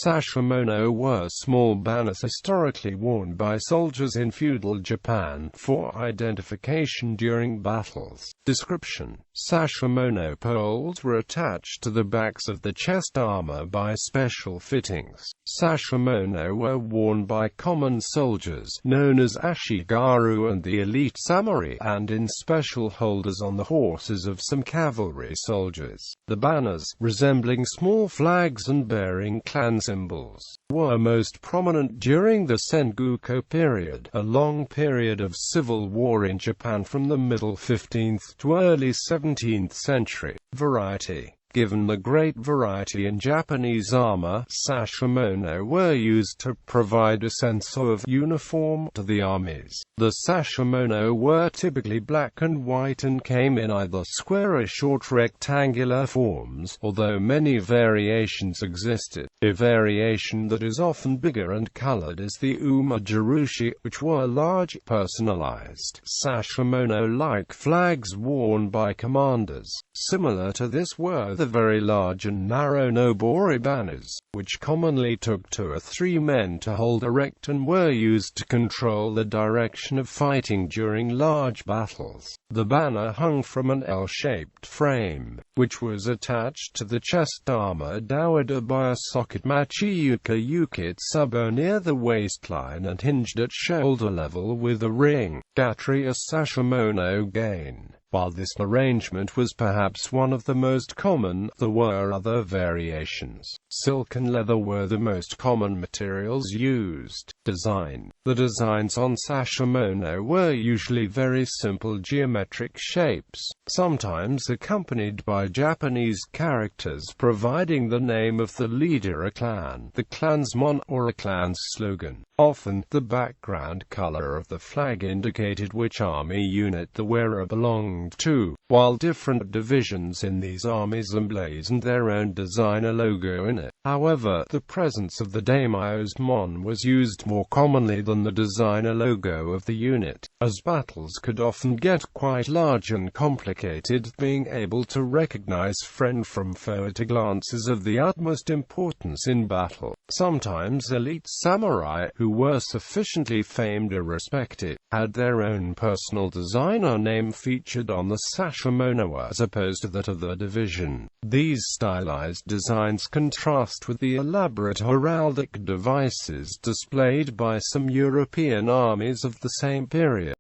Sashimono were small banners historically worn by soldiers in feudal Japan for identification during battles. Description: Sashimono poles were attached to the backs of the chest armor by special fittings. Sashimono were worn by common soldiers, known as ashigaru, and the elite samurai, and in special holders on the horses of some cavalry soldiers. The banners, resembling small flags and bearing clan symbols, were most prominent during the Sengoku period, a long period of civil war in Japan from the middle 15th to early 17th century. Variety: given the great variety in Japanese armor, Sashimono were used to provide a sense of uniform to the armies. The Sashimono were typically black and white and came in either squarish or rectangular forms, although many variations existed. A variation that is often bigger and colored is the umajirushi, which were large, personalized Sashimono-like flags worn by commanders. Similar to this were the very large and narrow nobori banners, which commonly took 2 or 3 men to hold erect and were used to control the direction of fighting during large battles. The banner hung from an L-shaped frame, which was attached to the chest armor dowada by a socket machiyuka yukitsubo near the waistline and hinged at shoulder level with a ring. Gatri a Sashimono gain. While this arrangement was perhaps one of the most common, there were other variations. Silk and leather were the most common materials used. Design: the designs on Sashimono were usually very simple geometric shapes, sometimes accompanied by Japanese characters providing the name of the leader, a clan, the clan's mon, or a clan's slogan. Often, the background color of the flag indicated which army unit the wearer belonged to, while different divisions in these armies emblazoned their own designer logo in it. However, the presence of the daimyo's mon was used more commonly than the designer logo of the unit, as battles could often get quite large and complicated. Being able to recognize friend from foe at a glance is of the utmost importance in battle. Sometimes elite samurai, who were sufficiently famed or respected, had their own personal designer name featured on the Sashimono as opposed to that of the division. These stylized designs contrast with the elaborate heraldic devices displayed by some European armies of the same period.